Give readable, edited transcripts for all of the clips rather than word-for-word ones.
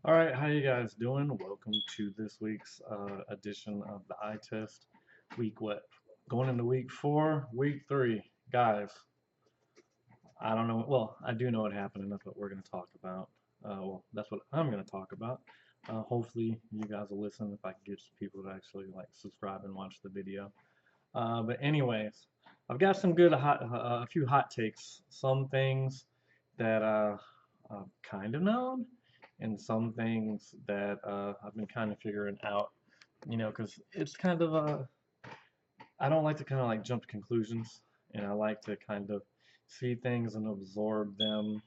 All right, how you guys doing? Welcome to this week's edition of the eye test. Week what? Going into week 4, week 3. Guys, I don't know. Well, I do know what happened, and that's what we're going to talk about. Well, that's what I'm going to talk about. Hopefully, you guys will listen if I can get people to actually like subscribe and watch the video. But anyways, I've got some good a few hot takes. Some things that I've kind of known, and some things that I've been kind of figuring out. Because it's kind of I don't like to kind of like jump to conclusions, and I like to kind of see things and absorb them,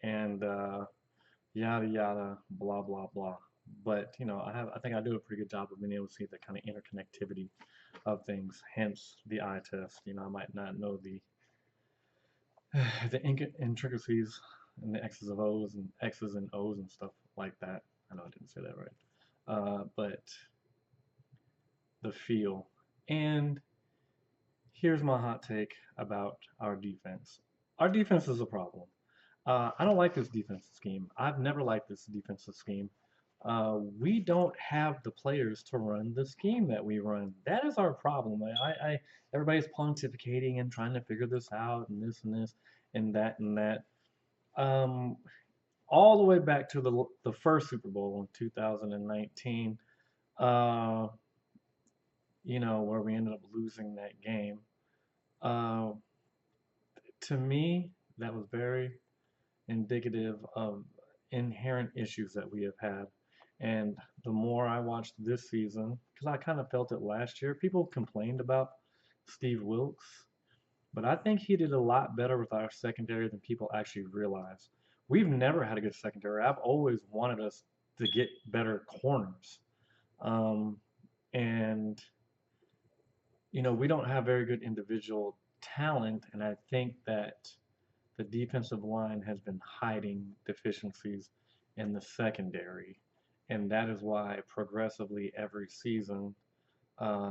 and yada yada, blah blah blah. But I think I do a pretty good job of being able to see the kind of interconnectivity of things. Hence the eye test. I might not know the the intricacies and the X's of O's and X's and O's and stuff like that. I know I didn't say that right. But the feel. And here's my hot take about our defense. Our defense is a problem. I don't like this defensive scheme. I've never liked this defensive scheme. We don't have the players to run the scheme that we run. That is our problem. Everybody's pontificating and trying to figure this out and this and this and that and that. Um, all the way back to the first Super Bowl in 2019, uh, where we ended up losing that game. Uh, to me, that was very indicative of inherent issues that we have had. And the more I watched this season, because I kind of felt it last year, people complained about Steve Wilkes, but I think he did a lot better with our secondary than people actually realize. We've never had a good secondary. I've always wanted us to get better corners. Um, and, we don't have very good individual talent, and I think that the defensive line has been hiding deficiencies in the secondary. And that is why progressively every season,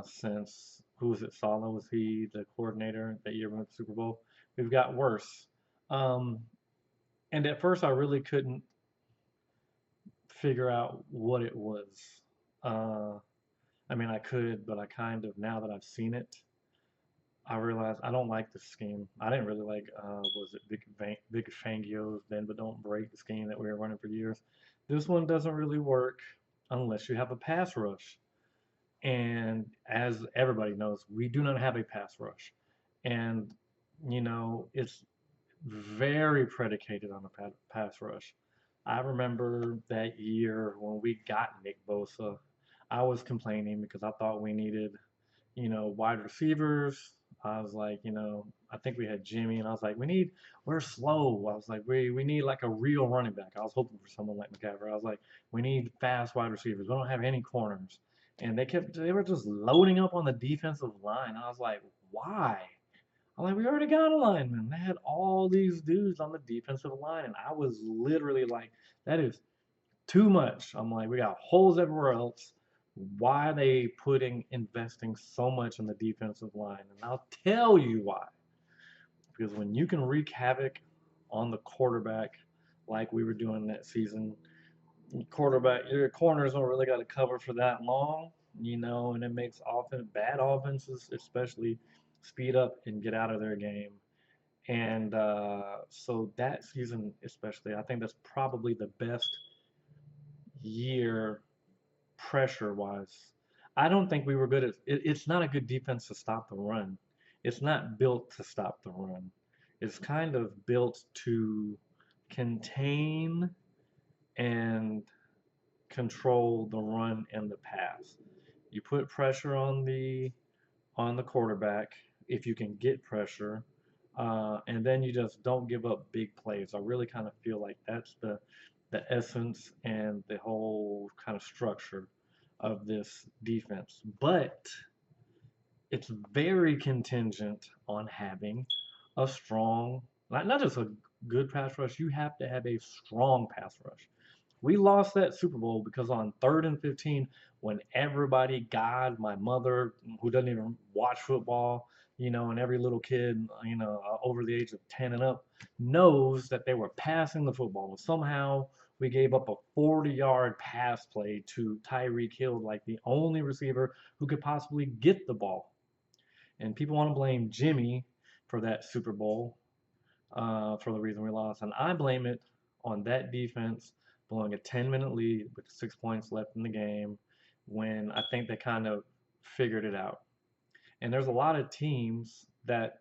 since who was it? Sala was he the coordinator that year we went to the Super Bowl? We've got worse. Um, and at first, I really couldn't figure out what it was. Uh, I mean, I could, but I kind of now that I've seen it, I realized I don't like the scheme. I didn't really like was it Big Fangio's bend but don't break the scheme that we were running for years. This one doesn't really work unless you have a pass rush. And as everybody knows, we do not have a pass rush. And it's very predicated on a pass rush. I remember that year when we got Nick Bosa, I was complaining because I thought we needed wide receivers. I was like, I think we had Jimmy, and I was like, we're slow. I was like, we need like a real running back. I was hoping for someone like McCaffrey. I was like, we need fast wide receivers. We don't have any corners. And they were just loading up on the defensive line. I was like, why? I'm like, we already got a lineman. They had all these dudes on the defensive line, and I was literally like, that is too much. I'm like, we got holes everywhere else. Why are they investing so much in the defensive line? And I'll tell you why. Because when you can wreak havoc on the quarterback like we were doing that season, your corners don't really got to cover for that long, and it makes bad offenses, especially speed up and get out of their game. And so that season, especially, I think that's probably the best year pressure wise. I don't think we were good at it. It's not a good defense to stop the run. It's not built to stop the run. It's kind of built to contain and control the run and the pass. You put pressure on the quarterback if you can get pressure, and then you just don't give up big plays. I really kind of feel like that's the essence and the whole kind of structure of this defense. But it's very contingent on having a strong, not just a good pass rush, you have to have a strong pass rush. We lost that Super Bowl because on 3rd and 15, when everybody, God, my mother, who doesn't even watch football, and every little kid, over the age of 10 and up, knows that they were passing the football. Somehow We gave up a 40-yard pass play to Tyreek Hill, like the only receiver who could possibly get the ball. And people want to blame Jimmy for that Super Bowl, for the reason we lost. And I blame it on that defense blowing a 10-minute lead with 6 points left in the game when I think they kind of figured it out. And there's a lot of teams that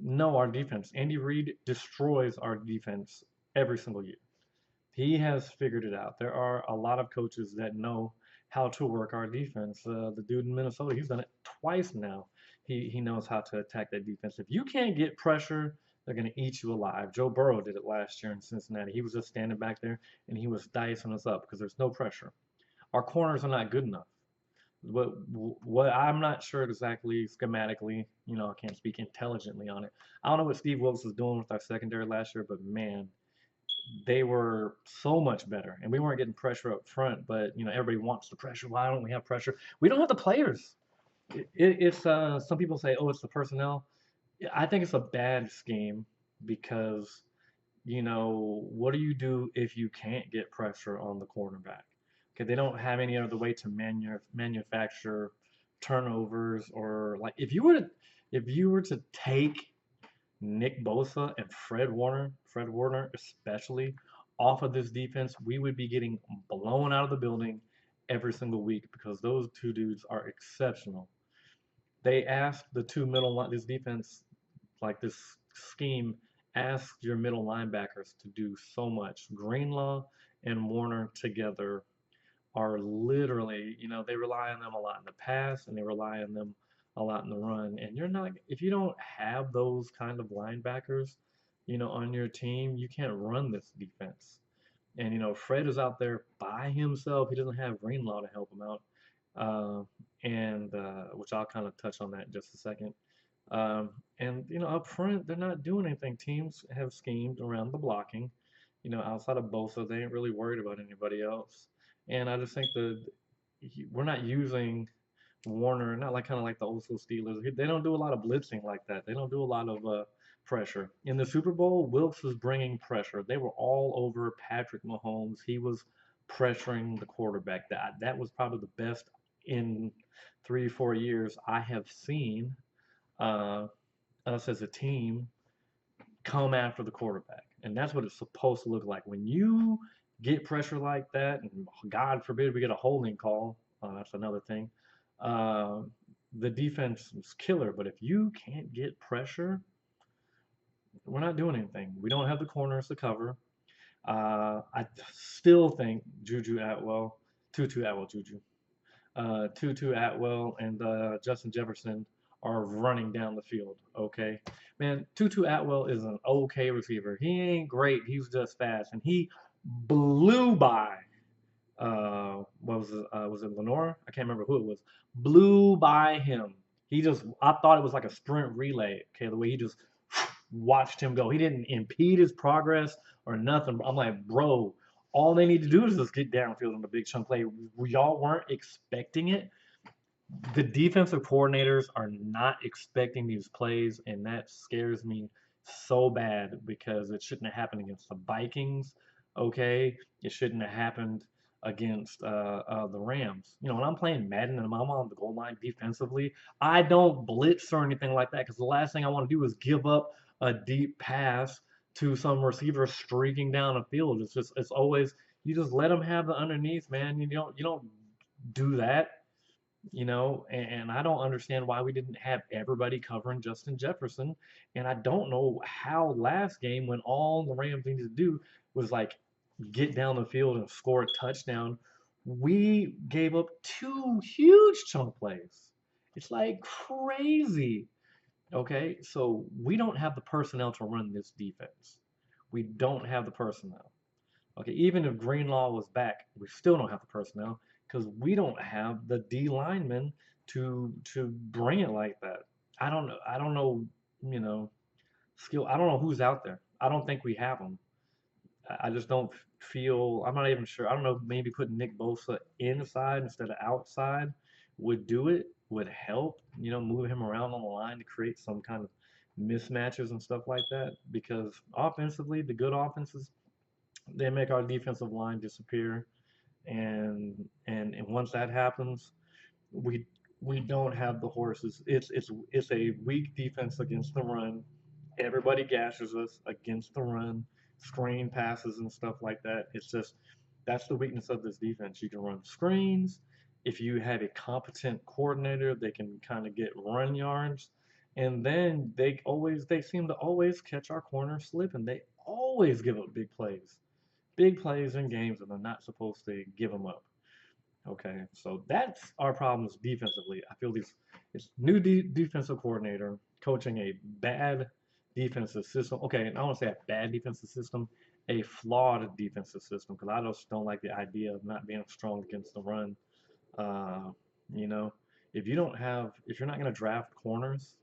know our defense. Andy Reid destroys our defense every single year. He has figured it out. There are a lot of coaches that know how to work our defense. The dude in Minnesota, he's done it twice now. He knows how to attack that defense. If you can't get pressure, they're going to eat you alive. Joe Burrow did it last year in Cincinnati. He was just standing back there and he was dicing us up because there's no pressure. Our corners are not good enough. What I'm not sure exactly schematically, I can't speak intelligently on it. I don't know what Steve Wilkes was doing with our secondary last year, but man, they were so much better, and we weren't getting pressure up front. But everybody wants the pressure. Why don't we have pressure? We don't have the players. It's some people say, oh, it's the personnel. I think it's a bad scheme because what do you do if you can't get pressure on the cornerback? Okay, they don't have any other way to manufacture turnovers or like if you were to take Nick Bosa and Fred Warner especially, off of this defense, we would be getting blown out of the building every single week because those two dudes are exceptional. They asked the two middle line, this defense, like this scheme, asked your middle linebackers to do so much. Greenlaw and Warner together are literally, they rely on them a lot in the pass and they rely on them a lot in the run. And if you don't have those kind of linebackers, on your team, you can't run this defense. And, Fred is out there by himself. He doesn't have Greenlaw to help him out. Uh, and which I'll kind of touch on that in just a second. And up front, they're not doing anything. Teams have schemed around the blocking. Outside of Bosa, they ain't really worried about anybody else. And I just think that we're not using Warner, not like kind of like the old school Steelers. They don't do a lot of blitzing like that. They don't do a lot of pressure. In the Super Bowl, Wilkes was bringing pressure. They were all over Patrick Mahomes. He was pressuring the quarterback. That was probably the best in 3 4 years I have seen uh, us as a team come after the quarterback. And that's what it's supposed to look like. When you get pressure like that, and God forbid we get a holding call, that's another thing. Uh, the defense is killer, but if you can't get pressure, we're not doing anything. We don't have the corners to cover. I still think Tutu Atwell and Justin Jefferson are running down the field. Okay, man, Tutu Atwell is an okay receiver. He ain't great. He's just fast, and he blew by. What was it Lenore? I can't remember who it was. Blew by him. I thought it was like a sprint relay. Okay, the way he just watched him go. He didn't impede his progress or nothing. I'm like, bro, all they need to do is just get downfield in the big chunk play. Y'all weren't expecting it. The defensive coordinators are not expecting these plays, and that scares me so bad because it shouldn't have happened against the Vikings. Okay, it shouldn't have happened against the Rams. When I'm playing Madden and I'm on the goal line defensively, I don't blitz or anything like that because the last thing I want to do is give up a deep pass to some receiver streaking down a field. It's always you just let them have the underneath, man. You don't do that, and I don't understand why we didn't have everybody covering Justin Jefferson. And I don't know how last game, when all the Rams needed to do was like get down the field and score a touchdown, we gave up two huge chunk plays. It's like crazy. Okay, so we don't have the personnel to run this defense. We don't have the personnel. Okay, even if Greenlaw was back, we still don't have the personnel because we don't have the D linemen to bring it like that. I don't know. I don't know. You know, skill. I don't know who's out there. I don't think we have them. I just don't feel. I'm not even sure. I don't know. Maybe putting Nick Bosa inside instead of outside would do it. Would help. Move him around on the line to create some kind of mismatches and stuff like that. Because offensively, the good offenses They make our defensive line disappear, and once that happens, we we don't have the horses. It's a weak defense against the run. Everybody gashes us against the run, screen passes and stuff like that. It's just that's the weakness of this defense. You can run screens. If you have a competent coordinator, they can kind of get run yards, and then they seem to always catch our corners slipping. They always give up big plays in games that they're not supposed to give them up. Okay, so that's our problems defensively. I feel these it's new defensive coordinator coaching a bad defensive system. Okay, and I don't say a bad defensive system, a flawed defensive system because I just don't like the idea of not being strong against the run. Uh, you know, if you're not going to draft corners,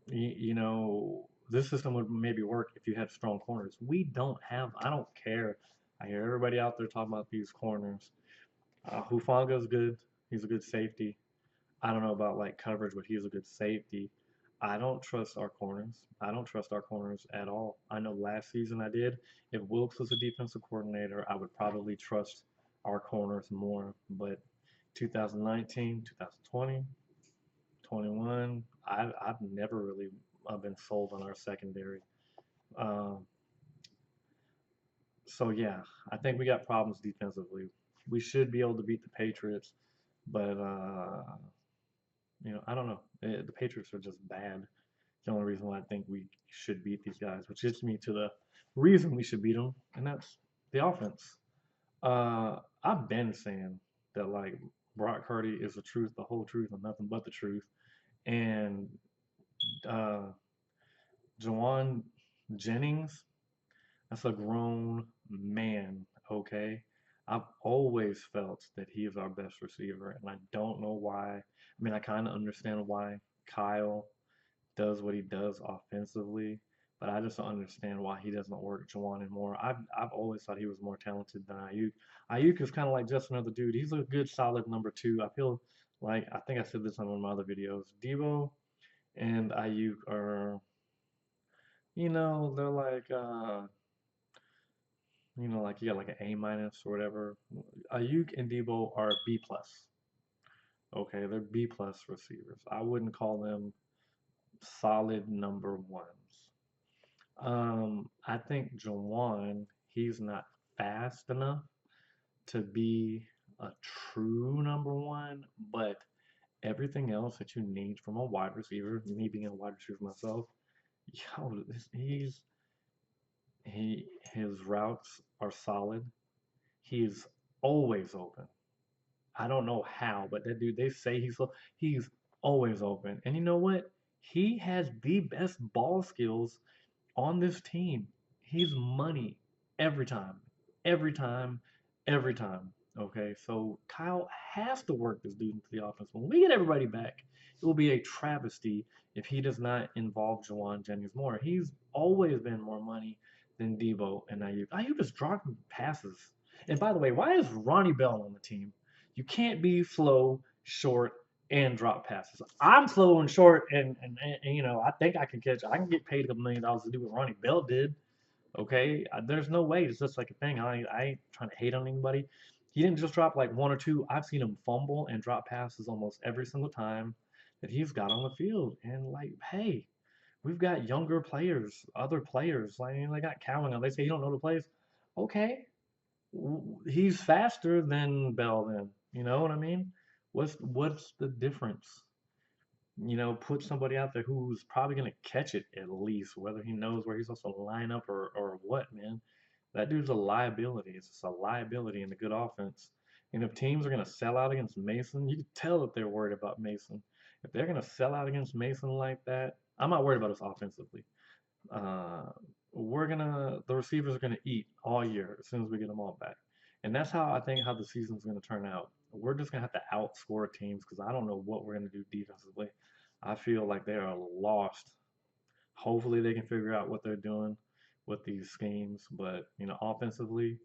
this system would maybe work if you had strong corners. We don't have. I don't care. I hear everybody out there talking about these corners. Hufanga's good. He's a good safety. I don't know about like coverage, but he's a good safety. I don't trust our corners. I don't trust our corners at all. I know last season I did. If Wilkes was a defensive coordinator, I would probably trust our corners more. But 2019, 2020, 21, I've never really been sold on our secondary. Um, so yeah, I think we got problems defensively. We should be able to beat the Patriots, but I don't know. The Patriots are just bad. The only reason why I think we should beat these guys, which gets me to the reason we should beat them, and that's the offense. I've been saying that like Brock Purdy is the truth, the whole truth, and nothing but the truth. And uh, Jawan Jennings, that's a grown man, okay? I've always felt that he is our best receiver, and I don't know why. I mean, I kind of understand why Kyle does what he does offensively, but I just don't understand why he doesn't work Juwan anymore. I've always thought he was more talented than Ayuk. Ayuk is kind of like just another dude. He's a good solid number two. I feel like I think I said this on one of my other videos. Debo and Ayuk are, they're like like you got like an A minus or whatever. Ayuk and Debo are B plus. Okay, they're B plus receivers. I wouldn't call them solid number ones. I think Jawan, he's not fast enough to be a true number one, but everything else that you need from a wide receiver, me being a wide receiver myself, yo, his routes are solid. He's always open. I don't know how, but that dude, they say he's always open. And you know what? He has the best ball skills on this team. He's money every time, every time, every time. Okay, so Kyle has to work this dude into the offense. When we get everybody back, it will be a travesty if he does not involve Jawan Jennings more. He's always been more money than Debo and Ayuk. Ayuk is dropping passes. And by the way, why is Ronnie Bell on the team? You can't be slow, short, and drop passes. I'm slow and short, and I think I can catch. I can get paid $1 million to do what Ronnie Bell did. Okay, there's no way it's just like a thing. I ain't trying to hate on anybody. He didn't just drop like one or two. I've seen him fumble and drop passes almost every single time that he's got on the field. And like, hey, we've got younger players, other players. Like they got Calvin. They say you don't know the plays. Okay, he's faster than Bell. Then you know what I mean? What's the difference? Put somebody out there who's probably going to catch it at least, whether he knows where he's supposed to line up or what, man. That dude's a liability. It's just a liability in the good offense. And if teams are going to sell out against Mason, you can tell that they're worried about Mason. If they're going to sell out against Mason like that, I'm not worried about us offensively. Uh, the receivers are gonna eat all year as soon as we get them all back, and that's how I think how the season's gonna turn out. We're just gonna have to outscore teams because I don't know what we're gonna do defensively. I feel like they are lost. Hopefully they can figure out what they're doing with these schemes, but offensively,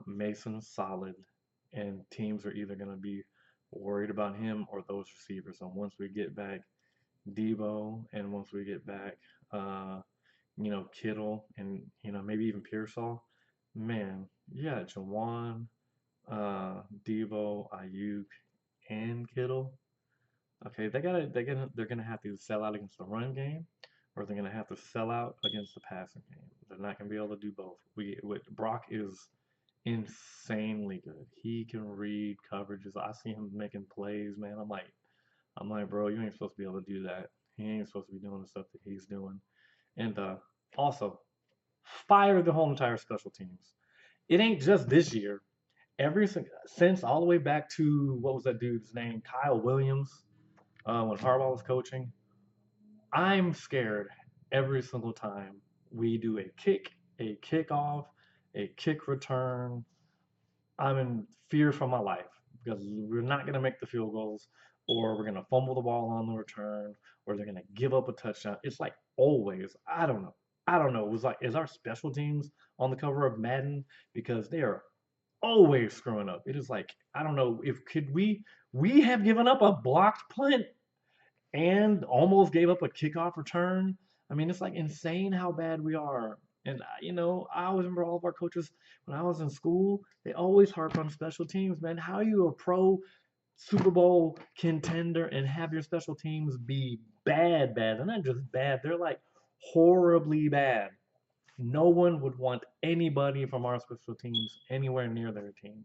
Mason's solid, and teams are either gonna be worried about him or those receivers. And once we get back Debo, and once we get back uh, Kittle and maybe even Pearsall. Man, yeah, Jawan, Debo, Ayuk, and Kittle. Okay, they're gonna have to sell out against the run game, or they're gonna have to sell out against the passing game. They're not gonna be able to do both. Brock is insanely good. He can read coverages. I see him making plays, man. I'm like, bro, you ain't supposed to be able to do that. He ain't supposed to be doing the stuff that he's doing. And also, fire the whole entire special teams. It ain't just this year. Since all the way back to what was that dude's name, Kyle Williams, when Harbaugh was coaching, I'm scared every single time we do a kickoff, a kick return. I'm in fear for my life because we're not going to make the field goals, or we're going to fumble the ball on the return, or they're going to give up a touchdown. It's like always. I don't know. I don't know. It was like, is our special teams on the cover of Madden? Because they are always screwing up. It is like, I don't know if could we have given up a blocked punt and almost gave up a kickoff return. I mean, it's like insane how bad we are. And I always remember all of our coaches when I was in school. They always harp on special teams, man. How are you a pro Super Bowl contender and have your special teams be bad, bad? They're not just bad; they're like horribly bad. No one would want anybody from our special teams anywhere near their team.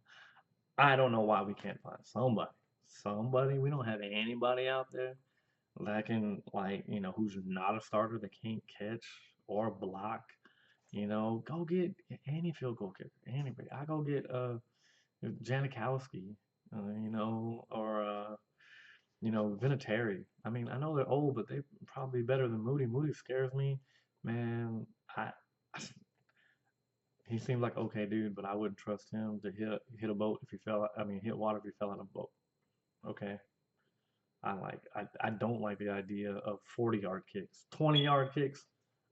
I don't know why we can't find somebody. Somebody. We don't have anybody out there that can who's not a starter that can't catch or block. Go get any field goal kicker, anybody. I go get Janikowski, or Vinatieri. I mean, I know they're old, but they probably better than Moody. Moody scares me, man. I, I he seems like okay dude, but I wouldn't trust him to hit a boat if he fell. I mean, hit water if he fell out of a boat. Okay, I don't like the idea of 40-yard kicks. 20-yard kicks,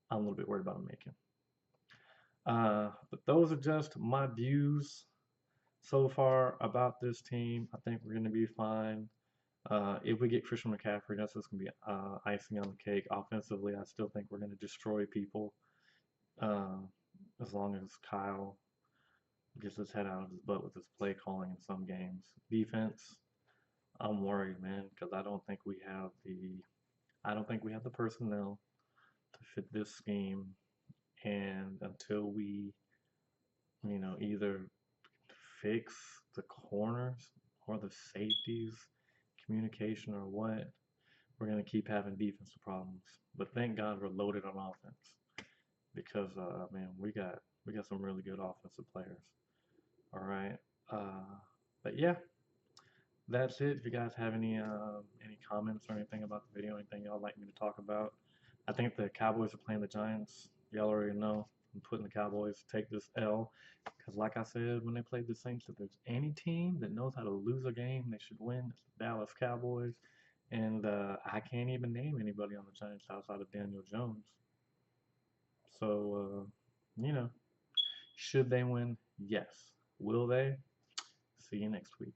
I'm a little bit worried about him making. But those are just my views so far about this team. I think we're going to be fine. If we get Christian McCaffrey, that's just going to be icing on the cake. Offensively, I still think we're going to destroy people uh, as long as Kyle gets his head out of his butt with his play calling in some games. Defense, I'm worried, man, because I don't think we have the personnel to fit this scheme. And until we, either fix the corners or the safeties, communication or what, we're gonna keep having defensive problems. But thank God we're loaded on offense because man, we got some really good offensive players. All right. Uh, but yeah, that's it. If you guys have any comments or anything about the video, anything y'all like me to talk about, I think the Cowboys are playing the Giants. Y'all already know. I'm putting the Cowboys to take this L because, like I said when they played the Saints, if there's any team that knows how to lose a game, they should win. It's the Dallas Cowboys, and I can't even name anybody on the Giants outside of Daniel Jones. So, should they win? Yes. Will they? See you next week.